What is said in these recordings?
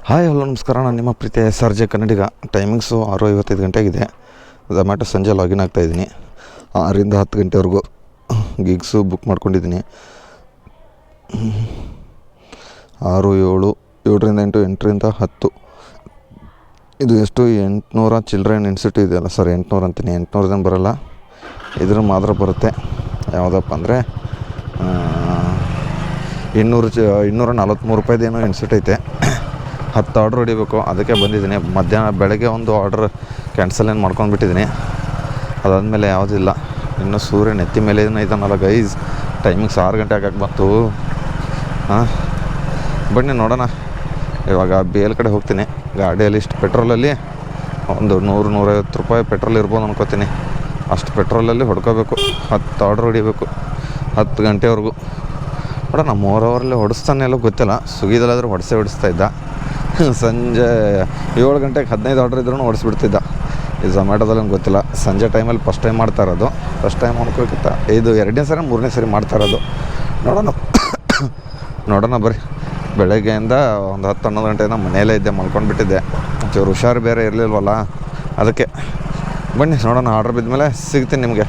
Hi hello ನಮಸ್ಕಾರ, ನಾನು ನಿಮ್ಮ ಪ್ರೀತಿಯ SRJ ಕನ್ನಡಿಗ. ಟೈಮಿಂಗ್ಸು 6:55 ಗಂಟೆಗಿದೆ. ಝೊಮ್ಯಾಟೊ ಸಂಜೆ ಲಾಗಿನ್ ಆಗ್ತಾಯಿದ್ದೀನಿ. 6ರಿಂದ 10 ಗಂಟೆವರೆಗೂ ಗಿಗ್ಸು ಬುಕ್ ಮಾಡ್ಕೊಂಡಿದ್ದೀನಿ. 6, 7, 7ರಿಂದ 8, 8ರಿಂದ 10. ಇದು ಎಷ್ಟು 800 ಚಿಲ್ಡ್ರನ್ ಇನ್ಸ್ಟಿಟ್ಯೂಟ್ ಇದೆಯಲ್ಲ ಸರ್, 800 ಅಂತೀನಿ. 800 ಬರೋಲ್ಲ, ಇದ್ರ ಮಾತ್ರ ಬರುತ್ತೆ. ಯಾವುದಪ್ಪ ಅಂದರೆ 243 ರೂಪಾಯಿದೇನೋ ಇನ್ಸ್ಟಿಟ್ಯೂಟ್ ಐತೆ. 10 ಆರ್ಡ್ರ್ ಹೊಡಿಬೇಕು, ಅದಕ್ಕೆ ಬಂದಿದ್ದೀನಿ. ಬೆಳಗ್ಗೆ ಒಂದು ಆರ್ಡ್ರ್ ಕ್ಯಾನ್ಸಲ್ ಮಾಡ್ಕೊಂಡ್ಬಿಟ್ಟಿದ್ದೀನಿ. ಅದಾದಮೇಲೆ ಯಾವುದಿಲ್ಲ. ಇನ್ನೂ ಸೂರ್ಯ ನೆತ್ತಿ ಮೇಲೆ ಇದ್ದಾನಲ್ಲ ಗೈಸ್. ಟೈಮಿಂಗ್ಸ್ 6 ಗಂಟೆ ಆಗಕ್ಕೆ ಬಂತು. ಬನ್ನಿ ನೋಡೋಣ. ಇವಾಗ ಬೇಲ್ ಕಡೆ ಹೋಗ್ತೀನಿ. ಗಾಡಿಯಲ್ಲಿ ಇಷ್ಟು ಪೆಟ್ರೋಲಲ್ಲಿ ಒಂದು 100-150 ರೂಪಾಯಿ ಪೆಟ್ರೋಲ್ ಇರ್ಬೋದು ಅನ್ಕೋತೀನಿ. ಅಷ್ಟು ಪೆಟ್ರೋಲಲ್ಲಿ ಹೊಡ್ಕೋಬೇಕು. 10 ಆರ್ಡ್ರ್ ಹೊಡಿಬೇಕು 10 ಗಂಟೆವರೆಗೂ. ನೋಡೋಣ, 3 ಅವರಲ್ಲಿ ಹೊಡಿಸ್ತಾನೆ ಎಲ್ಲ ಗೊತ್ತಿಲ್ಲ. ಸ್ವಿಗ್ಗಿದಲ್ಲಾದರೂ ಹೊಡಿಸ್ತಾ ಇದ್ದ. ಸಂಜೆ 7 ಗಂಟೆಗೆ 15 ಆರ್ಡ್ರ್ ಇದ್ರೂ ಓಡಿಸ್ಬಿಡ್ತಿದ್ದ. ಈ ಝೊಮ್ಯಾಟೊದಲ್ಲಿ ಗೊತ್ತಿಲ್ಲ. ಸಂಜೆ ಟೈಮಲ್ಲಿ ಫಸ್ಟ್ ಟೈಮ್ ಮಾಡ್ತಾ ಇರೋದು. ಫಸ್ಟ್ ಟೈಮ್ ಅನ್ಕೋಕ್ಕಿಂತ ಇದು 2ನೇ ಸರಿ 3ನೇ ಸರಿ ಮಾಡ್ತಾ ಇರೋದು. ನೋಡೋಣ ಬರ್ರಿ. ಬೆಳಗ್ಗೆಯಿಂದ ಒಂದು 10-11 ಗಂಟೆಯಿಂದ ಮನೆಯಲ್ಲೇ ಇದ್ದೆ, ಮಲ್ಕೊಂಡ್ಬಿಟ್ಟಿದ್ದೆ. ಒಂಚೂರು ಹುಷಾರು ಬೇರೆ ಇರಲಿಲ್ವಲ್ಲ, ಅದಕ್ಕೆ. ಬನ್ನಿ ನೋಡೋಣ, ಆರ್ಡ್ರ್ ಬಿದ್ದ ಸಿಗ್ತೀನಿ ನಿಮಗೆ.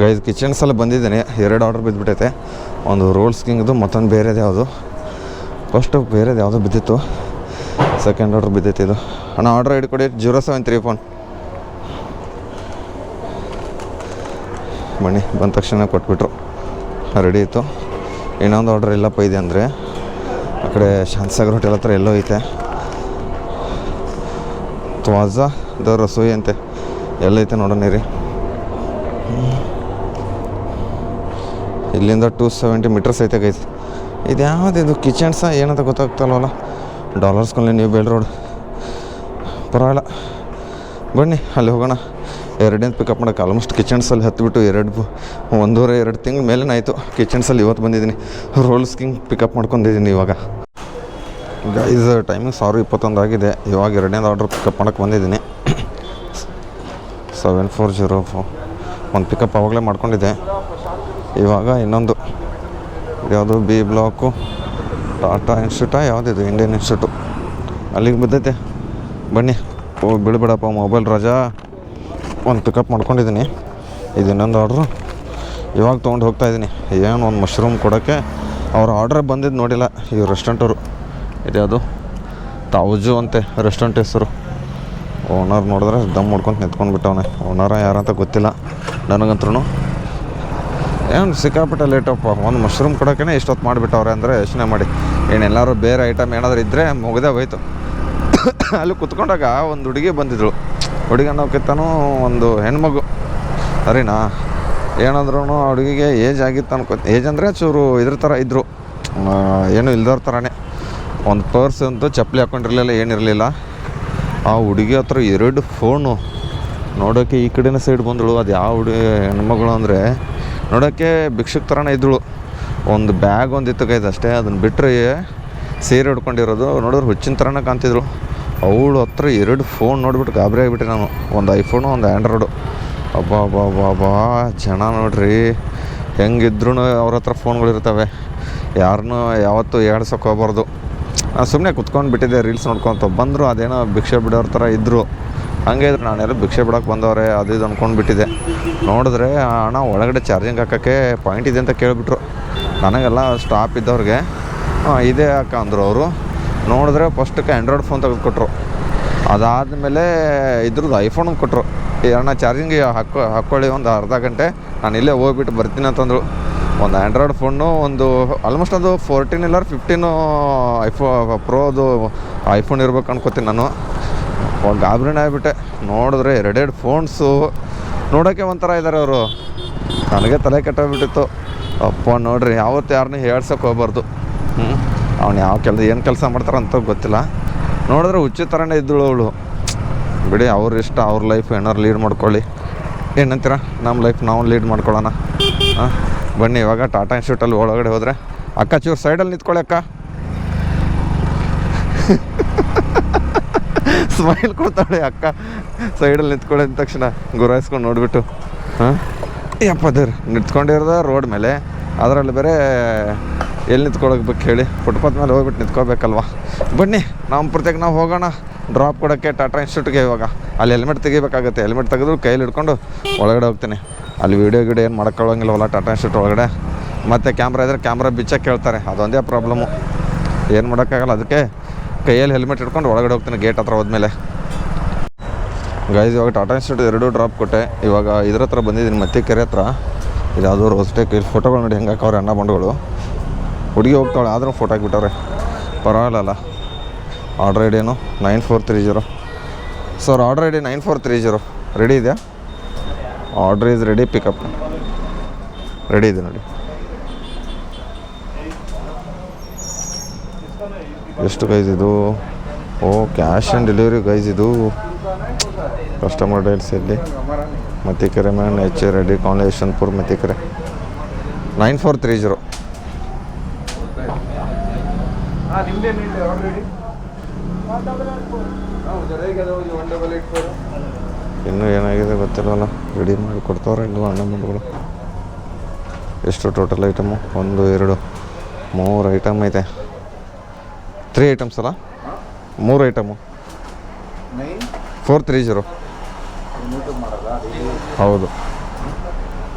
ಗೈಸ್ ಕಿಚನ್ಸಲ್ಲಿ ಬಂದಿದ್ದೀನಿ. 2 ಆರ್ಡ್ರ್ ಬಿದ್ದುಬಿಟ್ಟೈತೆ. ಒಂದು ರೋಲ್ಸ್ ಕಿಂಗ್ದು, ಮತ್ತೊಂದು ಬೇರೆದು ಯಾವುದು. ಫಸ್ಟು ಬೇರೆದು ಯಾವುದೋ ಬಿದ್ದಿತ್ತು, ಸೆಕೆಂಡ್ ಆರ್ಡ್ರ್ ಬಿದ್ದೈತೆ ಇದು. ಅಣ್ಣ ಆರ್ಡ್ರ್ ಐಡಿ ಕೊಡಿ. 073 ಫೋನ್. ಬನ್ನಿ, ಬಂದ ತಕ್ಷಣ ಕೊಟ್ಬಿಟ್ರು, ರೆಡಿ ಇತ್ತು. ಇನ್ನೊಂದು ಆರ್ಡ್ರ್ ಎಲ್ಲಪ್ಪ ಇದೆ ಅಂದರೆ ಆ ಕಡೆ ಶಾಂತಸಾಗರ್ ಹೋಟೆಲ್ ಹತ್ರ ಎಲ್ಲೋ ಐತೆ. ತ್ವಾಜಾ ದ ರಸೋಯಿ ಅಂತೆ, ಎಲ್ಲೈತೆ ನೋಡೋಣ ರೀ. ಇಲ್ಲಿಂದ 270 ಮೀಟರ್ಸ್ ಐತೆ ಗೈಸ್. ಇದು ಯಾವುದಿದು ಕಿಚನ್ಸ ಏನಂತ ಗೊತ್ತಾಗ್ತಲ್ವಲ್ಲ. Dollars colony, new BEL road. ಪರವಾಗಿಲ್ಲ, ಬನ್ನಿ ಅಲ್ಲಿ ಹೋಗೋಣ. 2ನೇ ಪಿಕಪ್ ಮಾಡೋಕ್ಕೆ ಆಲ್ಮೋಸ್ಟ್ ಕಿಚನ್ಸಲ್ಲಿ ಹತ್ತಿಬಿಟ್ಟು 1.5-2 ತಿಂಗಳ ಮೇಲೇ ಆಯಿತು. ಕಿಚನ್ಸಲ್ಲಿ ಇವತ್ತು ಬಂದಿದ್ದೀನಿ. ರೋಲ್ಸ್ ಕಿಂಗ್ ಪಿಕಪ್ ಮಾಡ್ಕೊಂಡಿದ್ದೀನಿ ಇವಾಗ. ಗೈಸ್ ಟೈಮಿಂಗ್ 6:21 ಆಗಿದೆ. ಇವಾಗ 2ನೇದು ಆರ್ಡ್ರ್ ಪಿಕಪ್ ಮಾಡೋಕ್ಕೆ ಬಂದಿದ್ದೀನಿ. 7404 ಒಂದು ಪಿಕಪ್ ಆವಾಗಲೇ ಮಾಡ್ಕೊಂಡಿದ್ದೆ. ಇವಾಗ ಇನ್ನೊಂದು ಯಾವುದು ಬಿ ಬ್ಲಾಕು ಟಾಟಾ ಇನ್ಸ್ಟಿಟ್ಯೂಟಾ ಯಾವುದಿದು, ಇಂಡಿಯನ್ ಇನ್ಸ್ಟಿಟ್ಯೂಟು, ಅಲ್ಲಿಗೆ ಬಿದ್ದೈತೆ. ಬನ್ನಿ ಹೋಗಿ ಬಿಡ್ಬೇಡಪ್ಪ ಮೊಬೈಲ್ ರಾಜಾ. ಒಂದು ಪಿಕಪ್ ಮಾಡ್ಕೊಂಡಿದ್ದೀನಿ. ಇದು ಇನ್ನೊಂದು ಆರ್ಡ್ರು ಇವಾಗ ತೊಗೊಂಡು ಹೋಗ್ತಾಯಿದ್ದೀನಿ. ಏನು ಒಂದು ಮಶ್ರೂಮ್ ಕೊಡೋಕ್ಕೆ ಅವ್ರ ಆರ್ಡ್ರೇ ಬಂದಿದ್ದು ನೋಡಿಲ್ಲ. ಈ ರೆಸ್ಟೋರೆಂಟವರು ಇದ್ಯಾವುದು ತಾವುಜು ಅಂತೆ ರೆಸ್ಟೋರೆಂಟ್ ಹೆಸರು. ಓನರ್ ನೋಡಿದ್ರೆ ದಮ್ ಮಾಡ್ಕೊಂಡು ನಿಂತ್ಕೊಂಡ್ಬಿಟ್ಟವನೆ. ಓನರ ಯಾರಂತ ಗೊತ್ತಿಲ್ಲ ನನಗಂತ್ರೂ. ಏನು ಸಿಕ್ಕಾಪಟ್ಟೆ ಲೇಟಪ್ಪ. ಒಂದು ಮಶ್ರೂಮ್ ಕೊಡೋಕೆ ಇಷ್ಟೊತ್ತು ಮಾಡಿಬಿಟ್ಟವ್ರೆ ಅಂದರೆ ಯೋಚನೆ ಮಾಡಿ. ಏನೆಲ್ಲರೂ ಬೇರೆ ಐಟಮ್ ಏನಾದರೂ ಇದ್ದರೆ ಮುಗಿದೇ ಹೋಯ್ತು. ಅಲ್ಲಿ ಕುತ್ಕೊಂಡಾಗ ಒಂದು ಹುಡುಗಿ ಬಂದಿದ್ಳು. ಹುಡುಗಿ ಅನ್ನೋಕ್ಕಿಂತನೂ ಒಂದು ಹೆಣ್ಮಗು ಸರಿನಾ. ಏನಾದ್ರೂ ಆ ಹುಡುಗಿಗೆ ಏಜ್ ಆಗಿತ್ತು ಏಜ್ ಅಂದರೆ ಚೂರು ಇದ್ರ ಥರ ಇದ್ದರು, ಏನೂ ಇಲ್ದವ್ರ ಥರನೇ. ಒಂದು ಪರ್ಸ್ ಅಂತೂ ಚಪ್ಪಲಿ ಹಾಕ್ಕೊಂಡಿರಲಿಲ್ಲ, ಏನಿರಲಿಲ್ಲ. ಆ ಹುಡುಗಿ ಹತ್ರ 2 ಫೋನು. ನೋಡೋಕ್ಕೆ ಈ ಕಡೆನೇ ಸೈಡ್ ಬಂದಳು. ಅದು ಯಾವ ಹೆಣ್ಮಗಳು ಅಂದರೆ ನೋಡೋಕ್ಕೆ ಭಿಕ್ಷುಕ್ ಥರನೇ ಇದ್ದಳು. ಒಂದು ಬ್ಯಾಗ್ ಒಂದಿತ್ತು ಗೈಸ್ ಅಷ್ಟೇ. ಅದನ್ನು ಬಿಟ್ಟರೆ ಸೀರೆ ಉಡ್ಕೊಂಡಿರೋದು ನೋಡಿದ್ರೆ ಹುಚ್ಚಿನ ಥರನೇ ಕಾಣ್ತಿದ್ರು. ಅವಳು ಹತ್ರ 2 ಫೋನ್ ನೋಡಿಬಿಟ್ಟು ಗಾಬರಿ ಆಗಿಬಿಟ್ಟೆ ನಾನು. ಒಂದು ಐಫೋನು, ಒಂದು ಆ್ಯಂಡ್ರಾಯ್ಡು. ಅಬ್ಬಾ ಜನ ನೋಡ್ರಿ ಹೆಂಗಿದ್ರು ಅವ್ರ ಹತ್ರ ಫೋನ್ಗಳಿರ್ತವೆ. ಯಾರನ್ನೂ ಯಾವತ್ತೂ ಏಳ್ಸೋಕೆ ಹೋಗ್ಬಾರ್ದು. ನಾನು ಸುಮ್ಮನೆ ಕುತ್ಕೊಂಡು ಬಿಟ್ಟಿದ್ದೆ, ರೀಲ್ಸ್ ನೋಡ್ಕೊತ ಬಂದರು. ಅದೇನೋ ಭಿಕ್ಷೆ ಬಿಡೋರ ಥರ ಇದ್ದರು. ಹಂಗೆ ಇದ್ರು, ನಾನೆಲ್ಲ ಭಿಕ್ಷೆ ಬಿಡೋಕೆ ಬಂದವ್ರೆ ಅದು ಇದು ಅಂದ್ಕೊಂಡು ಬಿಟ್ಟಿದ್ದೆ. ನೋಡಿದ್ರೆ ಅಣ್ಣ ಒಳಗಡೆ ಚಾರ್ಜಿಂಗ್ ಹಾಕೋಕ್ಕೆ ಪಾಯಿಂಟ್ ಇದೆ ಅಂತ ಕೇಳಿಬಿಟ್ರು. ನನಗೆಲ್ಲ ಸ್ಟಾಪ್ ಇದ್ದವ್ರಿಗೆ ಇದೇ ಹಾಕ ಅಂದರು ಅವರು. ನೋಡಿದ್ರೆ ಫಸ್ಟಕ್ಕೆ ಆ್ಯಂಡ್ರಾಯ್ಡ್ ಫೋನ್ ತೆಗೆದುಕೊಟ್ರು. ಅದಾದಮೇಲೆ ಇದ್ರದ್ದು ಐಫೋನ್ ಕೊಟ್ಟರು. ಅಣ್ಣ ಚಾರ್ಜಿಂಗ್ ಹಾಕ್ಕೊಳ್ಳಿ ಒಂದು ಅರ್ಧ ಗಂಟೆ, ನಾನು ಇಲ್ಲೇ ಹೋಗ್ಬಿಟ್ಟು ಬರ್ತೀನಿ ಅಂತಂದರು. ಒಂದು ಆ್ಯಂಡ್ರಾಯ್ಡ್ ಫೋನು, ಒಂದು ಆಲ್ಮೋಸ್ಟ್ ಅದು 14 ಇಲ್ಲ 15 ಪ್ರೋದು ಐಫೋನ್ ಇರ್ಬೇಕು ಅನ್ಕೋತೀನಿ ನಾನು. ಗಾಬರಿನೇ ಆಗಿಬಿಟ್ಟೆ. ನೋಡಿದ್ರೆ 2 ಫೋನ್ಸು ನೋಡೋಕ್ಕೆ ಒಂಥರ ಇದ್ದಾರೆ ಅವರು. ನನಗೆ ತಲೆ ಕೆಟ್ಟೋಗ್ಬಿಟ್ಟಿತ್ತು. ಅಪ್ಪ ನೋಡ್ರಿ, ಯಾವತ್ತು ಯಾರನ್ನೂ ಹೇಳ್ಸೋಕೆ ಹೋಗ್ಬಾರ್ದು. ಅವ್ನು ಏನು ಕೆಲಸ ಮಾಡ್ತಾರಂತ ಗೊತ್ತಿಲ್ಲ. ನೋಡಿದ್ರೆ ಹುಚ್ಚಿ ಥರನೇ ಇದ್ದಳು ಅವಳು. ಬಿಡಿ, ಅವ್ರ ಇಷ್ಟ, ಅವ್ರ ಲೈಫ್ ಏನಾರು ಲೀಡ್ ಮಾಡ್ಕೊಳ್ಳಿ. ಏನಂತೀರ, ನಮ್ಮ ಲೈಫ್ ನಾವು ಲೀಡ್ ಮಾಡ್ಕೊಳ್ಳೋಣ. ಬನ್ನಿ ಇವಾಗ ಟಾಟಾ ಇನ್ಸ್ಟಿಟ್ಯೂಟಲ್ಲಿ ಒಳಗಡೆ ಹೋದರೆ. ಅಕ್ಕ ಚೂರು ಸೈಡಲ್ಲಿ ನಿಂತ್ಕೊಳ್ಳಿ ಅಕ್ಕ. ಸ್ಮೈಲ್ ಕೊಡ್ತಾಳೆ ಅಕ್ಕ. ಸೈಡಲ್ಲಿ ನಿಂತ್ಕೊಳ್ಳಿ ಅಂದ ತಕ್ಷಣ ಗುರಾಯಿಸ್ಕೊಂಡು ನೋಡಿಬಿಟ್ಟು ಯಪ್ಪ ದೇವ್ರು ನಿಂತ್ಕೊಂಡಿರೋದ ರೋಡ್ ಮೇಲೆ. ಅದರಲ್ಲಿ ಬೇರೆ ಎಲ್ಲಿ ನಿಂತ್ಕೊಳಕ್ಬೇಕು ಹೇಳಿ? ಫುಟ್ಪಾತ್ ಮೇಲೆ ಹೋಗ್ಬಿಟ್ಟು ನಿಂತ್ಕೋಬೇಕಲ್ವ? ಬನ್ನಿ ನಾವು ಪ್ರತ್ಯೇಕ ನಾವು ಹೋಗೋಣ ಡ್ರಾಪ್ ಕೊಡೋಕ್ಕೆ ಟಾಟಾ ಇನ್ಸ್ಟಿಟ್ಯೂಟ್ಗೆ. ಇವಾಗ ಅಲ್ಲಿ ಹೆಲ್ಮೆಟ್ ತೆಗಿಬೇಕಾಗುತ್ತೆ. ಹೆಲ್ಮೆಟ್ ತೆಗೆದು ಕೈಲಿ ಹಿಡ್ಕೊಂಡು ಒಳಗಡೆ ಹೋಗ್ತೀನಿ. ಅಲ್ಲಿ ವೀಡಿಯೋ ಏನು ಮಾಡ್ಕೊಳ್ಳೋಂಗಿಲ್ಲವಲ್ಲ ಟಾಟಾ ಇನ್ಸ್ಟಿಟ್ಯೂಟ್ ಒಳಗಡೆ. ಮತ್ತು ಕ್ಯಾಮ್ರಾ ಇದ್ದರೆ ಕ್ಯಾಮ್ರಾ ಬಿಚ್ಚಕ್ಕೆ ಕೇಳ್ತಾರೆ, ಅದೊಂದೇ ಪ್ರಾಬ್ಲಮ್ಮು. ಏನು ಮಾಡೋಕ್ಕಾಗಲ್ಲ. ಅದಕ್ಕೆ ಕೈಯಲ್ಲಿ ಹೆಲ್ಮೆಟ್ ಹಿಡ್ಕೊಂಡು ಒಳಗಡೆ ಹೋಗ್ತೀನಿ ಗೇಟ್ ಹತ್ರ ಹೋದ್ಮೇಲೆ. ಗೈಸ್ ಇವಾಗ ಟಾಟಾ ಇನ್ಸ್ಟಿಟ್ಯೂಟ್ 2 ಡ್ರಾಪ್ ಕೊಟ್ಟೆ. ಇವಾಗ ಇದ್ರ ಹತ್ರ ಬಂದಿದ್ದೀನಿ, ಮತ್ತಿಕೆರೆ ಹತ್ರ. ಇದು ಯಾವುದೋ ರೋಸ್ಟೇಕ್. ಇಲ್ಲಿ ಫೋಟೋಗಳು ನೋಡಿ ಹೆಂಗೆ ಹಾಕವ್ರೆ ಅಣ್ಣ ಬಂಡುಗಳು. ಹುಡುಗಿ ಹೋಗ್ತಾಳೆ ಆದರೂ ಫೋಟೋ ಹಾಕಿಬಿಟ್ಟವ್ರೆ. ಪರವಾಗಿಲ್ಲ. ಆರ್ಡ್ರ್ ಐ ಡಿ ಏನು 9430. Sir order I D 9430 ready ಇದೆಯಾ? Order is ready, pickup ready ಇದೆ ನೋಡಿ. ಎಷ್ಟು ಗೈಸ್ ಇದು? Oh cash on delivery guys ಇದು. ಕಸ್ಟಮರ್ ಡೈಲ್ಸ್ ಎಲ್ಲಿ? Mathikere main H Reddy colony Yeshwanthpur Mathikere 9430. ಇನ್ನೂ ಏನಾಗಿದೆ ಗೊತ್ತಿಲ್ಲವಲ್ಲ. ರೆಡಿ ಮಾಡಿ ಕೊಡ್ತಾವ್ರೆ ಇನ್ನೂ ಅಣ್ಣ ಬಂಡುಗಳು. ಎಷ್ಟು ಟೋಟಲ್ ಐಟಮು? 1 2 3 ಐಟಮ್ ಐತೆ. 3 ಐಟಮ್ಸ್ ಅಲ್ಲ? 3 ಐಟಮು 430. ಹೌದು.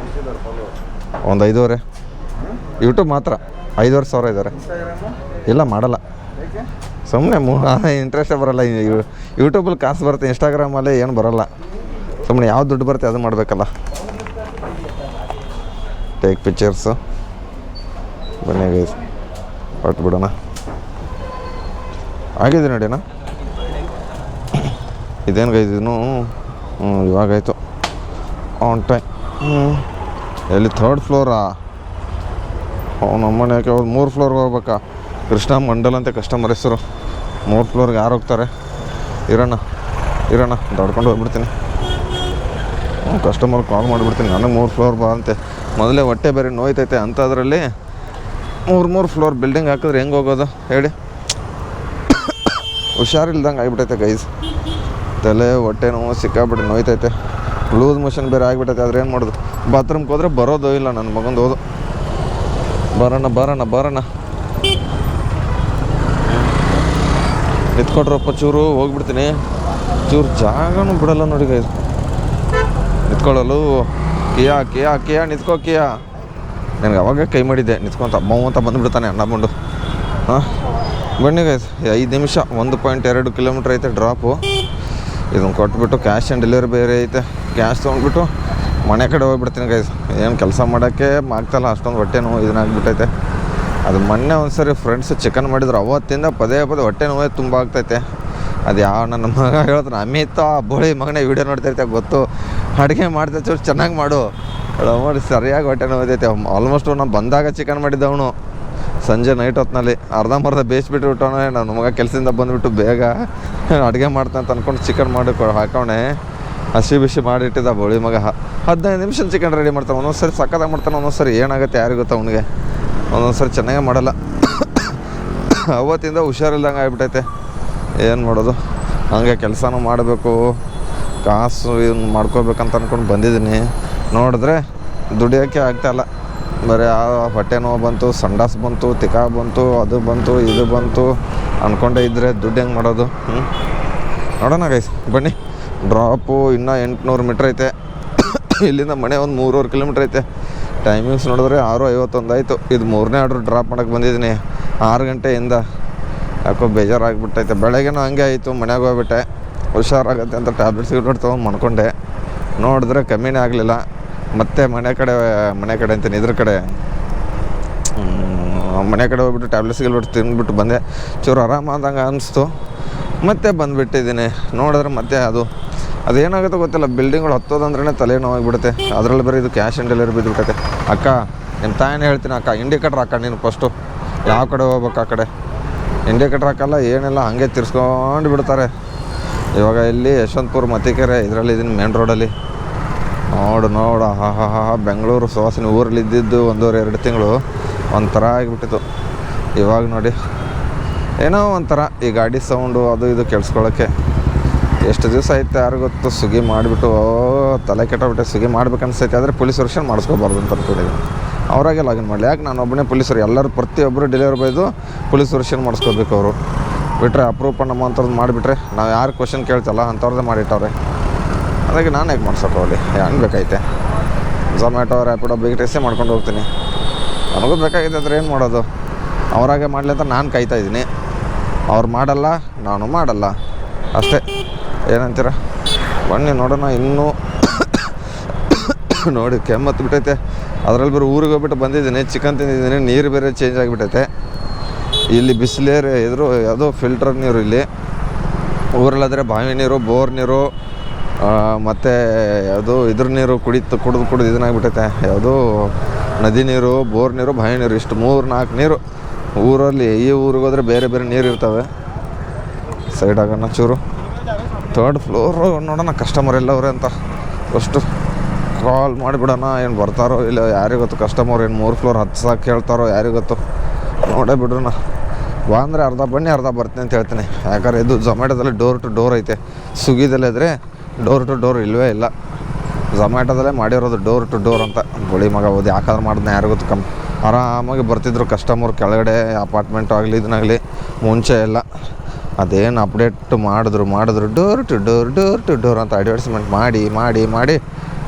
ಒಂದು 5,500 ಯೂಟ್ಯೂಬ್ ಮಾತ್ರ 5,500 ಇದ್ದಾರೆ. ಇಲ್ಲ ಮಾಡಲ್ಲ, ಸುಮ್ಮನೆ ಇಂಟ್ರೆಸ್ಟೇ ಬರೋಲ್ಲ. ಯೂಟ್ಯೂಬಲ್ಲಿ ಕಾಸು ಬರುತ್ತೆ, ಇನ್ಸ್ಟಾಗ್ರಾಮಲ್ಲಿ ಏನು ಬರೋಲ್ಲ. ಸುಮ್ಮನೆ ಯಾವ್ದು ದುಡ್ಡು ಬರುತ್ತೆ ಅದು ಮಾಡಬೇಕಲ್ಲ. Take pictures. ಬನ್ನಿ ಗೈಸ್ ಕೊಟ್ಟು ಬಿಡೋಣ. ಆಗಿದೆ ನೋಡಿ ಅಣ್ಣ. ಇದೇನು ಗೈಸ್ ಇನ್ನೂ ಇವಾಗಾಯಿತು ಆನ್ ಟೈಮ್. ಎಲ್ಲಿ 3rd ಫ್ಲೋರಾ? ನಮ್ಮನೆ ಯಾಕೆ ಅವ್ರು 3 ಫ್ಲೋರ್ಗೆ ಹೋಗ್ಬೇಕಾ? ಕೃಷ್ಣ ಮಂಡಲ್ ಅಂತ ಕಸ್ಟಮರ್ ಹೆಸರು. 3 ಫ್ಲೋರ್ಗೆ ಯಾರು ಹೋಗ್ತಾರೆ? ಇರೋಣ ದೊಡ್ಕೊಂಡು ಹೋಗ್ಬಿಡ್ತೀನಿ. ಕಸ್ಟಮರ್ ಕಾಲ್ ಮಾಡಿಬಿಡ್ತೀನಿ, ನನಗೆ 3 ಫ್ಲೋರ್ ಬಾ ಅಂತೆ. ಮೊದಲೇ ಹೊಟ್ಟೆ ಬೇರೆ ನೋಯ್ತೈತೆ ಅಂಥದ್ರಲ್ಲಿ 3 ಫ್ಲೋರ್ ಬಿಲ್ಡಿಂಗ್ ಹಾಕಿದ್ರೆ ಹೆಂಗೆ ಹೋಗೋದು ಹೇಳಿ? ಹುಷಾರಿಲ್ದಂಗೆ ಆಗಿಬಿಟ್ಟೈತೆ ಗೈಸ್. ತಲೆ ಹೊಟ್ಟೆ ನೋವು ಸಿಕ್ಕಾಬಿಟ್ಟು ನೋಯ್ತೈತೆ. ಲೂಸ್ ಮೋಷನ್ ಬೇರೆ ಆಗಿಬಿಟ್ಟೈತೆ. ಆದ್ರೆ ಏನು ಮಾಡೋದು? ಬಾತ್ರೂಮ್ಗೆ ಹೋದ್ರೆ ಬರೋದು ಇಲ್ಲ ನನ್ನ ಮಗಂದು. ಹೋದು ಬರೋಣ ನಿಂತ್ಕೊಟ್ರಪ್ಪ ಚೂರು ಹೋಗ್ಬಿಡ್ತೀನಿ. ಚೂರು ಜಾಗನೂ ಬಿಡಲ್ಲ ನೋಡಿ ಗೈಸ್ ನಿಂತ್ಕೊಳ್ಳಲು. ಕಿಯಾ ನಿಂತ್ಕೋ ಕಿಯಾ. ನನಗೆ ಅವಾಗ ಕೈ ಮಾಡಿದ್ದೆ ನಿಂತ್ಕೊಂತ ಅಮ್ಮ ಅಂತ ಬಂದುಬಿಡ್ತಾನೆ ಅಣ್ಣ ಬಂಡು. ಹಾಂ ಬನ್ನಿ ಗೈಸ್ 5 ನಿಮಿಷ 1.2 ಕಿಲೋಮೀಟ್ರ್ ಐತೆ ಡ್ರಾಪು. ಇದನ್ನು ಕೊಟ್ಬಿಟ್ಟು ಕ್ಯಾಶ್ ಆನ್ ಡೆಲಿವರಿ ಬೇರೆ ಐತೆ. ಕ್ಯಾಶ್ ತೊಗೊಂಡ್ಬಿಟ್ಟು ಮನೆ ಕಡೆ ಹೋಗ್ಬಿಡ್ತೀನಿ ಗೈಸ್. ಏನು ಕೆಲಸ ಮಾಡೋಕ್ಕೆ ಆಗ್ತಾಯಿಲ್ಲ, ಅಷ್ಟೊಂದು ಹೊಟ್ಟೆ ನೋವು ಇದನ್ನಾಗ್ಬಿಟ್ಟೈತೆ. ಅದು ಮೊನ್ನೆ ಒಂದು ಸರಿ ಫ್ರೆಂಡ್ಸ್ ಚಿಕನ್ ಮಾಡಿದ್ರು, ಅವತ್ತಿಂದ ಪದೇ ಹೊಟ್ಟೆ ನೋವೇ ತುಂಬ ಆಗ್ತೈತೆ. ಅದು ಯಾವ ನನ್ನ ಮಗ ಹೇಳ್ತಾನೆ, ಅಮಿತ ಬೋಳಿ ಮಗನೇ ವೀಡಿಯೋ ನೋಡ್ತೈತೆ ಗೊತ್ತು, ಅಡುಗೆ ಮಾಡ್ತೈತೆ ಚೂರು ಚೆನ್ನಾಗಿ ಮಾಡು ಮಾಡಿ. ಸರಿಯಾಗಿ ಹೊಟ್ಟೆ ನೋವೈತೈತೆ. ಆಲ್ಮೋಸ್ಟ್ ನಾನು ಬಂದಾಗ ಚಿಕನ್ ಮಾಡಿದ್ದವನು ಸಂಜೆ ನೈಟ್ ಹೊತ್ತಿನಲ್ಲಿ ಅರ್ಧಂಬರ್ಧ ಬೇಯಿಸ್ಬಿಟ್ಟು ನನ್ನ ಮಗ ಕೆಲಸದಿಂದ ಬಂದುಬಿಟ್ಟು ಬೇಗ ಅಡುಗೆ ಮಾಡ್ತಾನೆ ಅಂತ ಅಂದ್ಕೊಂಡು ಚಿಕನ್ ಮಾಡಿ ಹಾಕೋಣೆ. ಹಸಿ ಬಿಸಿ ಮಾಡಿಟ್ಟಿದ್ದ ಬೋಳಿ ಮಗ 15 ನಿಮಿಷ ಚಿಕನ್ ರೆಡಿ ಮಾಡ್ತಾನೆ. ಒಂದೊಂದು ಸರಿ ಸಕ್ಕತ್ತಾಗಿ ಮಾಡ್ತಾನೆ, ಒಂದೊಂದು ಸರಿ ಏನಾಗುತ್ತೆ ಯಾರಿಗೆ ಗೊತ್ತಾ ಅವನಿಗೆ. ಒಂದೊಂದು ಸರಿ ಚೆನ್ನಾಗೇ ಮಾಡಲ್ಲ. ಅವತ್ತಿಂದ ಹುಷಾರಿಲ್ದಂಗೆ ಆಗಿಬಿಟ್ಟೈತೆ. ಏನು ಮಾಡೋದು? ಹಾಗೆ ಕೆಲಸನೂ ಮಾಡಬೇಕು, ಕಾಸು ಇವ್ನು ಮಾಡ್ಕೋಬೇಕಂತ ಅಂದ್ಕೊಂಡು ಬಂದಿದ್ದೀನಿ. ನೋಡಿದ್ರೆ ದುಡಿಯೋಕ್ಕೆ ಆಗ್ತಾಯಿಲ್ಲ. ಬರೀ ಹೊಟ್ಟೆ ನೋವು ಬಂತು, ಸಂಡಾಸ್ ಬಂತು, ತಿಕಾ ಬಂತು, ಅದು ಬಂತು ಇದು ಬಂತು ಅಂದ್ಕೊಂಡೇ ಇದ್ದರೆ ದುಡ್ಡು ಹೆಂಗೆ ಮಾಡೋದು? ನೋಡೋಣ ಗೈಸ್ ಬನ್ನಿ. ಡ್ರಾಪು ಇನ್ನೂ 800 ಮೀಟ್ರ್ ಐತೆ. ಇಲ್ಲಿಂದ ಮನೆ ಒಂದು 3.5 ಕಿಲೋಮೀಟ್ರ್ ಐತೆ. ಟೈಮಿಂಗ್ಸ್ ನೋಡಿದ್ರೆ 6:51 ಆಯಿತು. ಇದು 3ನೇ ಆರ್ಡ್ರ್ ಡ್ರಾಪ್ ಮಾಡೋಕ್ಕೆ ಬಂದಿದ್ದೀನಿ 6 ಗಂಟೆಯಿಂದ. ಯಾಕೋ ಬೇಜಾರಾಗಿಬಿಟ್ಟೈತೆ. ಬೆಳಗ್ಗೆನೂ ಹಂಗೆ ಆಯಿತು, ಮನೆಗೆ ಹೋಗ್ಬಿಟ್ಟೆ. ಹುಷಾರಾಗತ್ತೆ ಅಂತ ಟ್ಯಾಬ್ಲೆಟ್ಸ್ ತೊಗೊಂಡು ಮಾಡ್ಕೊಂಡೆ. ನೋಡಿದ್ರೆ ಕಮ್ಮಿನೇ ಆಗಲಿಲ್ಲ. ಮತ್ತೆ ಮನೆ ಕಡೆ ಅಂತೀನಿ ಇದ್ರ ಕಡೆ ಮನೆ ಕಡೆ ಹೋಗ್ಬಿಟ್ಟು ಟ್ಯಾಬ್ಲೆಟ್ಸ್ ತಿಂದ್ಬಿಟ್ಟು ಬಂದೆ. ಚೂರು ಆರಾಮಾದಂಗೆ ಅನಿಸ್ತು. ಮತ್ತೆ ಬಂದುಬಿಟ್ಟಿದ್ದೀನಿ. ನೋಡಿದ್ರೆ ಮತ್ತೆ ಅದೇನಾಗುತ್ತೋ ಗೊತ್ತಿಲ್ಲ, ಬಿಲ್ಡಿಂಗ್ಗಳು ಹತ್ತೋದಂದ್ರೇ ತಲೆನೋವಾಗಿಬಿಡುತ್ತೆ. ಅದರಲ್ಲಿ ಬರೀ ಇದು ಕ್ಯಾಶ್ ಆನ್ ಡೆಲಿವರಿ ಬಿದ್ದುಬಿಟ್ಟೈತೆ. ಅಕ್ಕ ನಿಮ್ಮ ತಾಯನೇ ಹೇಳ್ತೀನಿ, ಅಕ್ಕ ಇಂಡಿಕೇಟರ್ ಹಾಕ ನೀನು ಫಸ್ಟು. ಯಾವ ಕಡೆ ಹೋಗ್ಬೇಕು ಆ ಕಡೆ ಇಂಡಿಕೇಟರ್ ಹಾಕಲ್ಲ ಏನಿಲ್ಲ, ಹಾಗೆ ತಿರ್ಸ್ಕೊಂಡು ಬಿಡ್ತಾರೆ. ಇವಾಗ ಇಲ್ಲಿ ಯಶವಂತಪುರ ಮತ್ತಿಕೆರೆ ಇದರಲ್ಲಿ ಇದೀನಿ ಮೇನ್ ರೋಡಲ್ಲಿ. ನೋಡು ಬೆಂಗಳೂರು ಸುವಾಸನೆ ಊರಲ್ಲಿ ಇದ್ದಿದ್ದು 1.5-2 ತಿಂಗಳು ಒಂಥರ ಆಗಿಬಿಟ್ಟಿತ್ತು. ಇವಾಗ ನೋಡಿ ಏನೋ ಒಂಥರ ಈ ಗಾಡಿ ಸೌಂಡು ಅದು ಇದು ಕೇಳಿಸ್ಕೊಳ್ಳೋಕ್ಕೆ. ಎಷ್ಟು ದಿವಸ ಆಯ್ತು ಯಾರು ಗೊತ್ತು. ಸ್ವಿಗ್ಗಿ ಮಾಡಿಬಿಟ್ಟು ತಲೆ ಕೆಟ್ಟೋಗ್ಬಿಟ್ಟೆ. ಸ್ವಿಗ್ಗಿ ಮಾಡ್ಬೇಕನ್ಸೈತೆ, ಆದರೆ ಪೊಲೀಸ್ ವೆರಿಫಿಕೇಷನ್ ಮಾಡಿಸ್ಕೋಬಾರ್ದು ಅಂತ ಅನ್ಕೊಂಡಿದ್ದೀನಿ. ಅವರಾಗೆ ಲಾಗಿನ್ ಮಾಡಲಿ. ಯಾಕೆ ನಾನು ಒಬ್ಬನೇ ಪೊಲೀಸರು ಎಲ್ಲರೂ ಪ್ರತಿಯೊಬ್ಬರು ಡೆಲಿವರಿ ಬಾಯ್ದು ಪೊಲೀಸ್ ವೆರಿಫಿಕೇಷನ್ ಮಾಡಿಸ್ಕೋಬೇಕು. ಅವರು ಬಿಟ್ಟರೆ ಅಪ್ರೂವ್ ನಮ್ಮ ಅಂಥದ್ದು ಮಾಡಿಬಿಟ್ರೆ ನಾವು ಯಾರು ಕ್ವಶನ್ ಕೇಳ್ತಲ್ಲ ಅಂಥವ್ರದ್ದೇ ಮಾಡಿಟ್ಟವ್ರೆ. ಅದಕ್ಕೆ ನಾನು ಹೇಗೆ ಮಾಡ್ಸೋಕ್ಕೋಗಲಿ, ಹೆಂಗೆ ಬೇಕೈತೆ. ಝೊಮ್ಯಾಟೊ ರ್ಯಾಪಿಡೋ ಬೇಗ ಟೇಸ್ಟೇ ಮಾಡ್ಕೊಂಡು ಹೋಗ್ತೀನಿ. ನನಗೂ ಬೇಕಾಗಿದೆ ಅಂದರೆ ಏನು ಮಾಡೋದು, ಅವರಾಗೆ ಮಾಡಲಿ ಅಂತ ನಾನು ಕಾಯ್ತಾಯಿದ್ದೀನಿ. ಅವ್ರು ಮಾಡಲ್ಲ, ನಾನು ಮಾಡಲ್ಲ, ಅಷ್ಟೇ. ಏನಂತೀರ ಬನ್ನಿ ನೋಡೋಣ. ಇನ್ನೂ ನೋಡಿ ಕೆಮ್ಮತ್ತು ಬಿಟ್ಟೈತೆ. ಅದರಲ್ಲಿ ಬೇರೆ ಊರಿಗೆ ಹೋಗ್ಬಿಟ್ಟು ಬಂದಿದ್ದೀನಿ, ಚಿಕನ್ ತಿಂದಿದ್ದೀನಿ, ನೀರು ಬೇರೆ ಚೇಂಜ್ ಆಗಿಬಿಟ್ಟೈತೆ. ಇಲ್ಲಿ ಬಿಸಿಲೇರು ಎದುರು ಯಾವುದೋ ಫಿಲ್ಟರ್ ನೀರು. ಇಲ್ಲಿ ಊರಲ್ಲಾದರೆ ಬಾವಿ ನೀರು, ಬೋರ್ ನೀರು, ಮತ್ತು ಯಾವುದು ಇದ್ರ ನೀರು ಕುಡಿದು ಇದನ್ನಾಗಿಬಿಟ್ಟೈತೆ. ಯಾವುದು ನದಿ ನೀರು, ಬೋರ್ ನೀರು, ಬಾವಿ ನೀರು, ಇಷ್ಟು 3-4 ನೀರು ಊರಲ್ಲಿ. ಈ ಊರಿಗೆ ಹೋದರೆ ಬೇರೆ ಬೇರೆ ನೀರು ಇರ್ತವೆ. ಸೈಡ್ ಆಗೋಣ ಚೂರು. 3rd ಫ್ಲೋರು ನೋಡೋಣ ಕಸ್ಟಮರ್ ಎಲ್ಲವ್ರೆ ಅಂತ. ಫಸ್ಟು ಕಾಲ್ ಮಾಡಿಬಿಡೋಣ. ಏನು ಬರ್ತಾರೋ ಇಲ್ಲ ಯಾರಿಗೊತ್ತು. ಕಸ್ಟಮರ್ ಏನು 3 ಫ್ಲೋರ್ ಹತ್ಸಕ್ಕೆ ಹೇಳ್ತಾರೋ ಯಾರಿಗೊತ್ತು. ನೋಡೇ ಬಿಡ್ರೋಣ. ಬಾ ಅಂದರೆ ಅರ್ಧ ಬನ್ನಿ ಅರ್ಧ ಬರ್ತೀನಿ ಅಂತ ಹೇಳ್ತೀನಿ. ಯಾಕಂದ್ರೆ ಇದು ಝೊಮ್ಯಾಟೋದಲ್ಲಿ ಡೋರ್ ಟು ಡೋರ್ ಐತೆ. ಸ್ವಿಗ್ಗಿದಲ್ಲಿದ್ದರೆ ಡೋರ್ ಟು ಡೋರ್ ಇಲ್ಲವೇ ಇಲ್ಲ. ಝೊಮ್ಯಾಟೋದಲ್ಲೇ ಮಾಡಿರೋದು ಡೋರ್ ಟು ಡೋರ್ ಅಂತ. ಬಳಿ ಮಗ ಓದಿ ಯಾಕಾದ್ರೆ ಮಾಡಿದ್ನ ಯಾರಿಗೊತ್ತು. ಆರಾಮಾಗಿ ಬರ್ತಿದ್ರು ಕಸ್ಟಮರ್ ಕೆಳಗಡೆ. ಅಪಾರ್ಟ್ಮೆಂಟ್ ಆಗಲಿ ಇದನ್ನಾಗಲಿ ಮುಂಚೆ ಎಲ್ಲ ಅದೇನು ಅಪ್ಡೇಟ್ ಮಾಡಿದ್ರು ಡೋರ್ ಟು ಡೋರ್ ಅಂತ ಅಡ್ವರ್ಟೈಸ್ಮೆಂಟ್ ಮಾಡಿ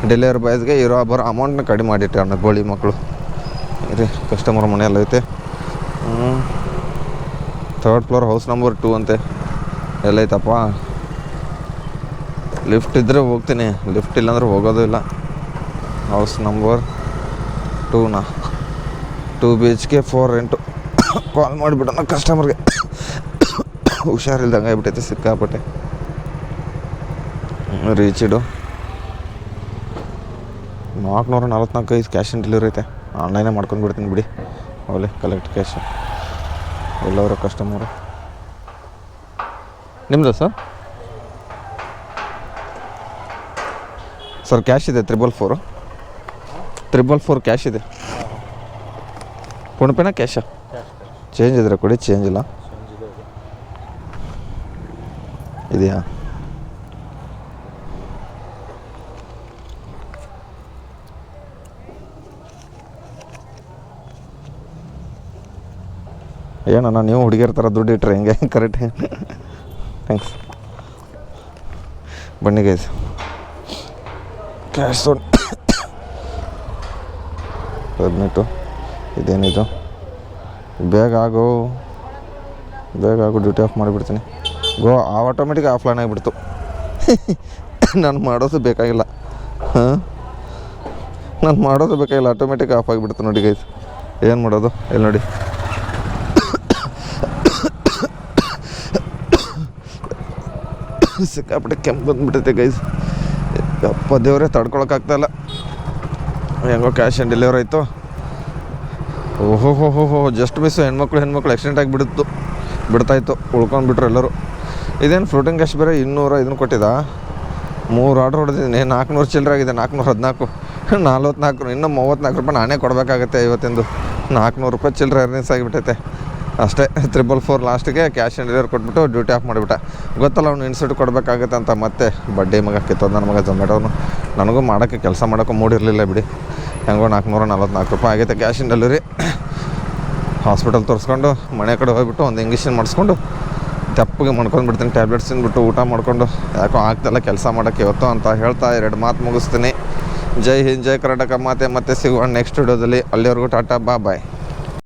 ಡೆಲಿವರಿ ಬಾಯ್ಸ್ಗೆ ಬರೋ ಅಮೌಂಟ್ನ ಕಡಿಮೆ ಮಾಡಿಟ್ಟಾರೆ ಗೋಳಿ ಮಕ್ಕಳು. ರೀ ಕಸ್ಟಮರ್ ಮನೆಯಲ್ಲೈತೆ. 3rd ಫ್ಲೋರ್ ಹೌಸ್ ನಂಬರ್ 2 ಅಂತೆ. ಎಲ್ಲೈತಪ್ಪ? ಲಿಫ್ಟ್ ಇದ್ದರೆ ಹೋಗ್ತೀನಿ, ಲಿಫ್ಟ್ ಇಲ್ಲಾಂದ್ರೆ ಹೋಗೋದು ಇಲ್ಲ. ಹೌಸ್ ನಂಬರ್ 2ನಾ? 2 BHK 4 ರೆಂಟು. ಕಾಲ್ ಮಾಡಿಬಿಡೋಣ ಕಸ್ಟಮರ್ಗೆ. ಹುಷಾರಿಲ್ದಂಗೆ ಆಗ್ಬಿಟ್ಟೈತೆ ಸಿಕ್ಕಾಪಟ್ಟೆ. ರೀಚಿಡು 445 ಕ್ಯಾಶ್ ಆನ್ ಡೆಲಿವರಿ ಐತೆ. ಆನ್ಲೈನೇ ಮಾಡ್ಕೊಂಡು ಬಿಡ್ತೀನಿ ಬಿಡಿ. ಅವಲೇ ಕಲೆಕ್ಟ್ ಕ್ಯಾಶ್ ಎಲ್ಲವರ ಕಸ್ಟಮರು. ನಿಮ್ಮದು ಸರ್ ಕ್ಯಾಶ್ ಇದೆ 444 ಕ್ಯಾಶ್ ಇದೆ. ಫೋನ್ಪೇನ ಕ್ಯಾಶಾ? ಚೇಂಜ್ ಇದ್ರೆ ಕೊಡಿ. ಚೇಂಜ್ ಇಲ್ಲ ಇದೆಯಾ? ಏನಣ್ಣ ನೀವು ಹುಡುಗಿಯರ ಥರ ದುಡ್ಡು ಇಟ್ಟರೆ ಹೆಂಗೆ? ಕರೆಕ್ಟ್. ಥ್ಯಾಂಕ್ಸ್. ಬನ್ನಿ ಗೈಸ್ ಕ್ಯಾಶ್ ಸಬ್ಮಿಟು. ಇದೇನಿದು? ಬೇಗ ಆಗು ಡ್ಯೂಟಿ ಆಫ್ ಮಾಡಿಬಿಡ್ತೀನಿ. ಆಟೋಮೆಟಿಕ್ ಆಫ್ಲೈನ್ ಆಗಿಬಿಡ್ತು. ನಾನು ಮಾಡೋದು ಬೇಕಾಗಿಲ್ಲ. ಆಟೋಮೆಟಿಕ್ ಆಫ್ ಆಗಿಬಿಡ್ತು ನೋಡಿ ಗೈಸ್. ಏನು ಮಾಡೋದು? ಇಲ್ಲಿ ನೋಡಿ. ಸಿಕ್ಕಾಪಟ್ಟೆ ಕೆಂಪು ಬಂದುಬಿಟ್ಟೈತೆ ಗೈಸ್. ಅಪ್ಪ ದೇವರೇ ತಡ್ಕೊಳಕ್ಕಾಗ್ತಾಯಿಲ್ಲ. ಹೆಂಗೋ ಕ್ಯಾಶ್ ಆನ್ ಡೆಲಿವರಿ ಆಯಿತು. ಓಹೋ ಜಸ್ಟ್ ಮಿಸ್ಸು. ಹೆಣ್ಮಕ್ಳು ಆಕ್ಸಿಡೆಂಟ್ ಆಗಿ ಬಿಡ್ತಾಯಿತ್ತು. ಉಳ್ಕೊಂಡ್ಬಿಟ್ರು ಎಲ್ಲರೂ. ಇದೇನು ಫ್ಲೋಟಿಂಗ್ ಕ್ಯಾಶ್ ಬೇರೆ 200 ಇದನ್ನು ಕೊಟ್ಟಿದ್ದ. 3 ಆರ್ಡ್ರ್ ಹೊಡೆದಿದ್ದೀನಿ. 400 ಚಿಲ್ಲರೆ ಆಗಿದೆ. 414 44 ಇನ್ನೂ 34 ರೂಪಾಯಿ ನಾನೇ ಕೊಡಬೇಕಾಗತ್ತೆ. ಇವತ್ತಿಂದು 400 ರೂಪಾಯಿ ಚಿಲ್ಲರೆ ಅರ್ನಿಂಗ್ಸ್ ಆಗಿಬಿಟ್ಟೈತೆ ಅಷ್ಟೇ. 444 ಲಾಸ್ಟಿಗೆ ಕ್ಯಾಶ್ ಆನ್ ಡೆಲಿವರಿ ಕೊಟ್ಬಿಟ್ಟು ಡ್ಯೂಟಿ ಆಫ್ ಮಾಡಿಬಿಟ್ಟೆ. ಗೊತ್ತಲ್ಲ ಅವ್ನು ಇನ್ಸೆಂಟ್ ಕೊಡಬೇಕಾಗತ್ತೆ ಅಂತ. ಮತ್ತೆ ಬಡ್ಡಿ ಮಗ ಕಿತ್ತೋದು ನನ್ನ ಮಗ ಝೊಮ್ಯಾಟೋನು. ನನಗೂ ಮಾಡೋಕ್ಕೆ ಕೆಲಸ ಮಾಡೋಕ್ಕೂ ಮೂಡಿರಲಿಲ್ಲ ಬಿಡಿ. ಹೆಂಗೋ 444 ರೂಪಾಯಿ ಆಗೈತೆ ಕ್ಯಾಶ್ ಆನ್ ಡೆಲಿವರಿ. ಹಾಸ್ಪಿಟಲ್ ತೋರಿಸ್ಕೊಂಡು ಮನೆ ಕಡೆ ಹೋಗ್ಬಿಟ್ಟು ಒಂದು ಇಂಜೆಕ್ಷನ್ ಮಾಡಿಸ್ಕೊಂಡು ತೆಪ್ಪಗೆ ಮಾಡ್ಕೊಂಡ್ಬಿಡ್ತೀನಿ. ಟ್ಯಾಬ್ಲೆಟ್ಸ್ ತಿಂದ್ಬಿಟ್ಟು ಊಟ ಮಾಡಿಕೊಂಡು ಯಾಕೋ ಆಗ್ತಾಯಿಲ್ಲ ಕೆಲಸ ಮಾಡೋಕ್ಕೆ ಇವತ್ತು ಅಂತ ಹೇಳ್ತಾ 2 ಮಾತು ಮುಗಿಸ್ತೀನಿ. ಜೈ ಹಿಂದ್, ಜೈ ಕರ್ನಾಟಕ. ಮತ್ತೆ ಸಿಗುವ ನೆಕ್ಸ್ಟ್ ವಿಡಿಯೋದಲ್ಲಿ. ಅಲ್ಲಿವರೆಗೂ ಟಾಟಾ, ಬಾಯ್.